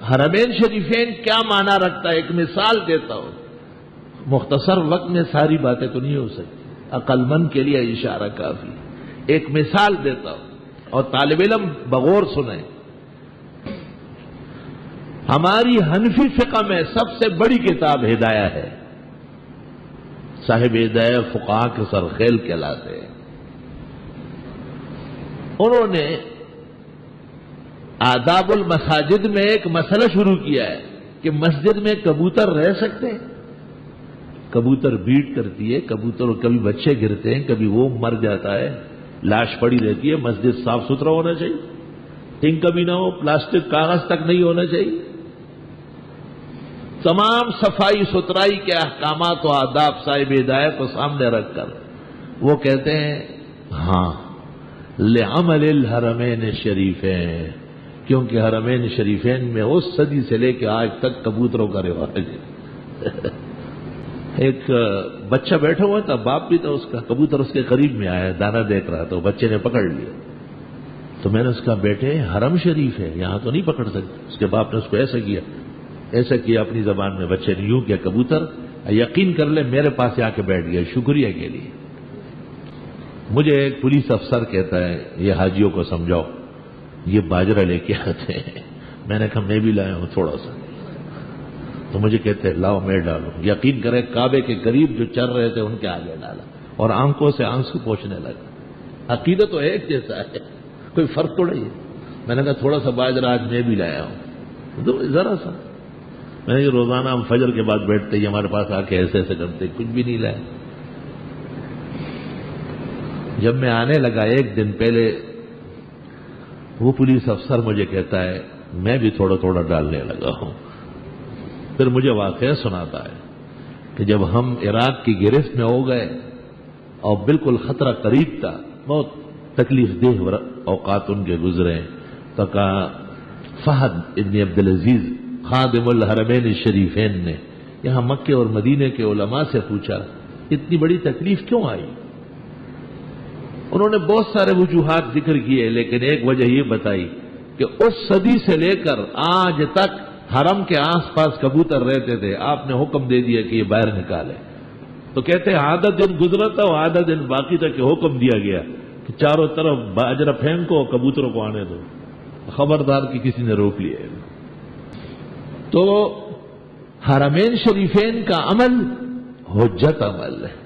حرمین شریفین کیا معنی رکھتا ہے، ایک مثال دیتا ہوں، مختصر وقت میں ساری باتیں تو نہیں ہو سکتی، عقل مند کے لیے اشارہ کافی، ایک مثال دیتا ہوں اور طالب علم بغور سنیں۔ ہماری حنفی فقہ میں سب سے بڑی کتاب ہدایہ ہے، صاحب ہدایہ فقہا کے سرخیل کہلاتے ہیں۔ انہوں نے آداب المساجد میں ایک مسئلہ شروع کیا ہے کہ مسجد میں کبوتر رہ سکتے ہیں؟ کبوتر بیٹ کرتی ہے، کبوتر کبھی بچے گرتے ہیں، کبھی وہ مر جاتا ہے، لاش پڑی رہتی ہے، مسجد صاف ستھرا ہونا چاہیے، ٹنگ کبھی نہ ہو، پلاسٹک کاغذ تک نہیں ہونا چاہیے۔ تمام صفائی ستھرائی کے احکامات و آداب صاحب ہدایت کو سامنے رکھ کر وہ کہتے ہیں ہاں لعمل الحرمین شریفین، کیونکہ حرمین شریفین میں اس صدی سے لے کے آج تک کبوتروں کا رواج ہے۔ ایک بچہ بیٹھا ہوا تھا، باپ بھی تھا اس کا، کبوتر اس کے قریب میں آیا، دانا دیکھ رہا تھا، بچے نے پکڑ لیا۔ تو میں نے اس کا بیٹے حرم شریف ہے، یہاں تو نہیں پکڑ سکتے۔ اس کے باپ نے اس کو ایسا کیا اپنی زبان میں، بچے نے یوں کیا، کبوتر یقین کر لے میرے پاس آ کے بیٹھ گیا شکریہ کے لیے۔ مجھے ایک پولیس افسر کہتا ہے یہ حاجیوں کو سمجھاؤ یہ باجرہ لے کے آتے ہیں۔ میں نے کہا میں بھی لایا ہوں تھوڑا سا، تو مجھے کہتے ہیں لاؤ میں ڈالوں۔ یقین کریں کعبے کے قریب جو چل رہے تھے ان کے آگے ڈالا اور آنکھوں سے آنسو پوچھنے لگا۔ عقیدہ تو ایک جیسا ہے، کوئی فرق تو نہیں ہے۔ میں نے کہا تھوڑا سا باجرہ آج میں بھی لایا ہوں، تو ذرا سا۔ میں نے روزانہ ہم فجر کے بعد بیٹھتے ہی ہمارے پاس آ کے ایسے کرتے، کچھ بھی نہیں لایا۔ جب میں آنے لگا ایک دن پہلے وہ پولیس افسر مجھے کہتا ہے میں بھی تھوڑا تھوڑا ڈالنے لگا ہوں۔ پھر مجھے واقعہ سناتا ہے کہ جب ہم عراق کی گرفت میں ہو گئے اور بالکل خطرہ قریب تھا، بہت تکلیف دہ اوقات ان کے گزرے، تو کہا فہد ابن عبدالعزیز خادم الحرمین الشریفین نے یہاں مکے اور مدینے کے علماء سے پوچھا اتنی بڑی تکلیف کیوں آئی؟ انہوں نے بہت سارے وجوہات ذکر کیے، لیکن ایک وجہ یہ بتائی کہ اس صدی سے لے کر آج تک حرم کے آس پاس کبوتر رہتے تھے، آپ نے حکم دے دیا کہ یہ باہر نکالے۔ تو کہتے ہیں آدھا دن گزرا تھا اور آدھا دن باقی تھا کہ حکم دیا گیا کہ چاروں طرف باجرہ پھینکو اور کبوتروں کو آنے دو، خبردار کہ کسی نے روک لیا۔ تو حرمین شریفین کا عمل حجت عمل ہے۔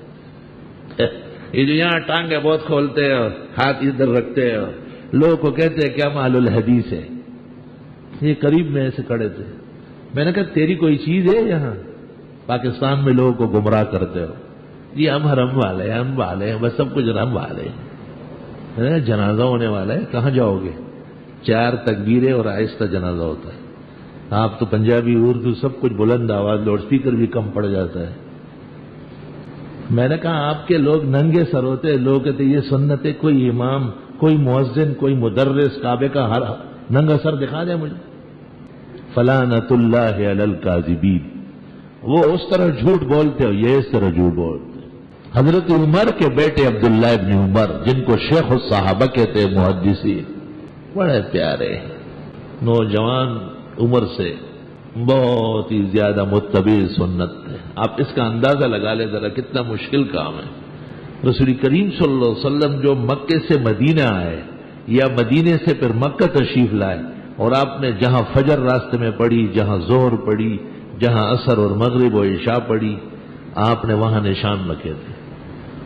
یہ جو یہاں ٹانگیں بہت کھولتے ہیں اور ہاتھ ادھر رکھتے ہیں، لوگوں کو کہتے ہیں کیا مال الحدیث ہے، یہ قریب میں ایسے کھڑے تھے۔ میں نے کہا تیری کوئی چیز ہے یہاں؟ پاکستان میں لوگوں کو گمراہ کرتے ہو، یہ ہم حرم والے ہیں، ہم والے ہیں، بس سب کچھ حرم والے ہیں۔ جنازہ ہونے والا ہے، کہاں جاؤ گے؟ 4 تکبیریں اور آہستہ جنازہ ہوتا ہے۔ آپ تو پنجابی اردو سب کچھ بلند آواز، لاؤڈ اسپیکر بھی کم پڑ جاتا ہے۔ میں نے کہا آپ کے لوگ ننگے سر ہوتے، لوگ کہتے یہ سنت ہے، کوئی امام، کوئی مؤذن، کوئی مدرس کعبے کا ہر ننگا سر دکھا دے مجھے۔ فلعنۃ اللہ علی الکاذبین، وہ اس طرح جھوٹ بولتے ہو، یہ اس طرح جھوٹ بولتے۔ حضرت عمر کے بیٹے عبداللہ ابن عمر، جن کو شیخ الصحابہ کہتے ہیں، محدثین، بڑے پیارے نوجوان عمر سے بہت ہی زیادہ متبع سنت ہے۔ آپ اس کا اندازہ لگا لیں ذرا کتنا مشکل کام ہے۔ رسول کریم صلی اللہ علیہ وسلم جو مکے سے مدینہ آئے یا مدینے سے پھر مکہ تشریف لائے، اور آپ نے جہاں فجر راستے میں پڑھی، جہاں ظہر پڑھی، جہاں عصر اور مغرب و عشاء پڑھی، آپ نے وہاں نشان رکھے تھے،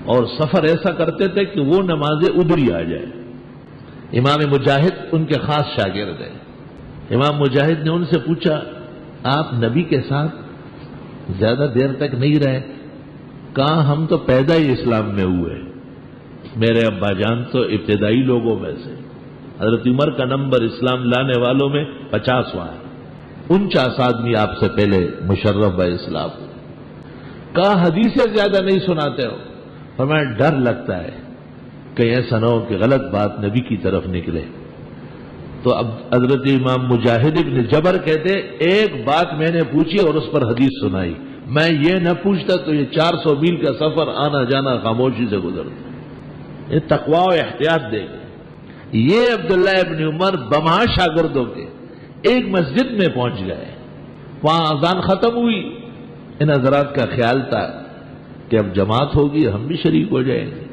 اور سفر ایسا کرتے تھے کہ وہ نمازیں ادھر ہی آ جائے۔ امام مجاہد ان کے خاص شاگرد ہیں۔ امام مجاہد نے ان سے پوچھا آپ نبی کے ساتھ زیادہ دیر تک نہیں رہے؟ کہا ہم تو پیدا ہی اسلام میں ہوئے، میرے ابا جان تو ابتدائی لوگوں میں سے۔ حضرت عمر کا نمبر اسلام لانے والوں میں 50واں ہے، 49 آدمی آپ سے پہلے مشرف با اسلام۔ کہا حدیثیں زیادہ نہیں سناتے ہو؟ فرمایا ڈر لگتا ہے کہ ایسا نہ ہو کہ غلط بات نبی کی طرف نکلے۔ تو اب حضرت امام مجاہد ابن جبر کہتے ایک بات میں نے پوچھی اور اس پر حدیث سنائی، میں یہ نہ پوچھتا تو یہ 400 میل کا سفر آنا جانا خاموشی سے گزرتا۔ یہ تقوی و احتیاط دے گا۔ یہ عبداللہ ابن عمر بما شاگردوں کے ایک مسجد میں پہنچ گئے، وہاں اذان ختم ہوئی، ان حضرات کا خیال تھا کہ اب جماعت ہوگی ہم بھی شریک ہو جائیں گے۔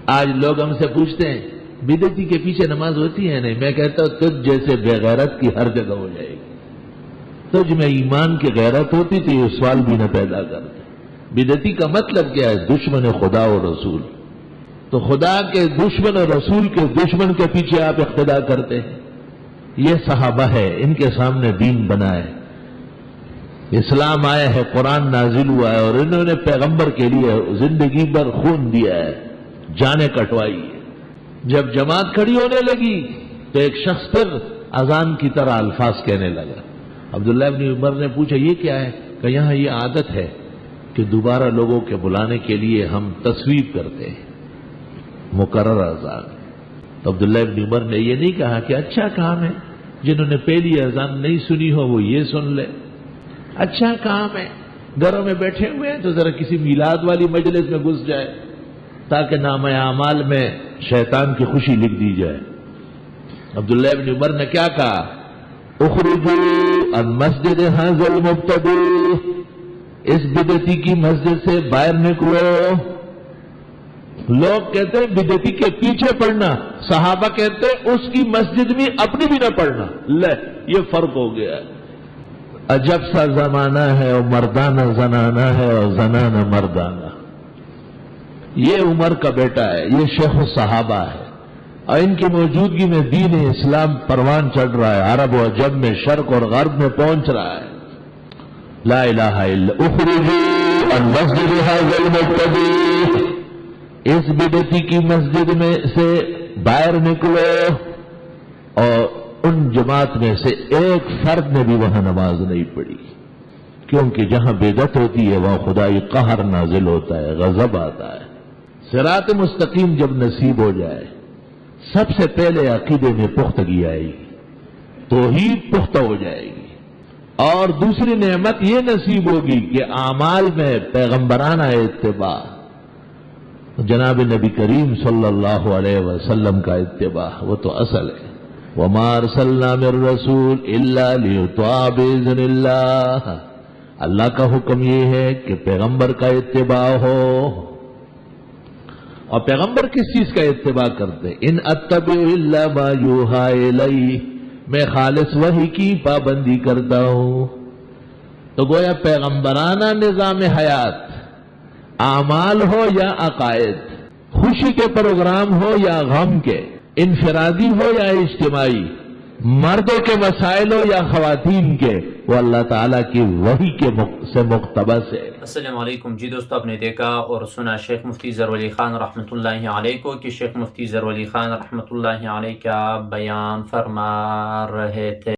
آج لوگ ہم سے پوچھتے ہیں بدعتی کے پیچھے نماز ہوتی ہے؟ نہیں، میں کہتا ہوں تجھ جیسے بے غیرت کی ہر جگہ ہو جائے گی۔ تجھ میں ایمان کی غیرت ہوتی تو یہ سوال بھی نہ پیدا کرتے۔ بدعتی کا مطلب کیا ہے؟ دشمن خدا و رسول۔ تو خدا کے دشمن اور رسول کے دشمن کے پیچھے آپ اقتدا کرتے ہیں۔ یہ صحابہ ہے، ان کے سامنے دین بنا ہے، اسلام آیا ہے، قرآن نازل ہوا ہے، اور انہوں نے پیغمبر کے لیے زندگی بھر خون دیا ہے، جانیں کٹوائی ہے۔ جب جماعت کھڑی ہونے لگی تو ایک شخص پھر اذان کی طرح الفاظ کہنے لگا۔ عبداللہ ابن عمر نے پوچھا یہ کیا ہے؟ کہ یہاں یہ عادت ہے کہ دوبارہ لوگوں کے بلانے کے لیے ہم تصویب کرتے ہیں مقرر اذان۔ تو عبداللہ ابن عمر نے یہ نہیں کہا کہ اچھا کام ہے، جنہوں نے پہلی اذان نہیں سنی ہو وہ یہ سن لے، اچھا کام ہے، گھروں میں بیٹھے ہوئے ہیں تو ذرا کسی میلاد والی مجلس میں گھس جائے تاکہ نامہ اعمال میں شیطان کی خوشی لکھ دی جائے۔ عبداللہ ابن عمر نے کیا کہا؟ اخرجوا عن مسجد هذا المبتدع، اس بدعتی کی مسجد سے باہر نکلو۔ لوگ کہتے ہیں بدعتی کے پیچھے پڑھنا، صحابہ کہتے ہیں اس کی مسجد میں اپنی بھی نہ پڑھنا۔ لے یہ فرق ہو گیا ہے۔ عجب سا زمانہ ہے، اور مردانہ زنانہ ہے اور زنانہ مردانہ۔ یہ عمر کا بیٹا ہے، یہ شیخ الصحابہ ہے، اور ان کی موجودگی میں دین اسلام پروان چڑھ رہا ہے، عرب و عجم میں، شرق اور غرب میں پہنچ رہا ہے۔ لا الہ الا اخرجوا عن مسجد هذا المبتدع، اس بدعتی کی مسجد میں سے باہر نکلو۔ اور ان جماعت میں سے ایک فرد نے بھی وہاں نماز نہیں پڑھی، کیونکہ جہاں بدعت ہوتی ہے وہاں خدائی قہر نازل ہوتا ہے، غضب آتا ہے۔ صراط مستقیم جب نصیب ہو جائے سب سے پہلے عقیدے میں پختگی آئے گی، توحید پختہ ہو جائے گی، اور دوسری نعمت یہ نصیب ہوگی کہ اعمال میں پیغمبرانہ اتباع، جناب نبی کریم صلی اللہ علیہ وسلم کا اتباع، وہ تو اصل ہے۔ وَمَا أَرْسَلْنَا مِن رَّسُولٍ إِلَّا لِيُطَاعَ بِإِذْنِ اللَّهِ، اللہ کا حکم یہ ہے کہ پیغمبر کا اتباع ہو۔ اور پیغمبر کس چیز کا اتباع کرتے؟ ان اتبع الا ما یوحى الی، میں خالص وحی کی پابندی کرتا ہوں۔ تو گویا پیغمبرانہ نظام حیات، اعمال ہو یا عقائد، خوشی کے پروگرام ہو یا غم کے، انفرادی ہو یا اجتماعی، مردوں کے مسائل ہو یا خواتین کے، وہ اللہ تعالیٰ کی وحی کے سے مقتبس ہے۔ السلام علیکم۔ جی دوستو، آپ نے دیکھا اور سنا شیخ مفتی ظہور علی خان رحمۃ اللہ علیہ کو کہ شیخ مفتی ظہور علی خان رحمۃ اللہ علیہ کیا بیان فرما رہے تھے۔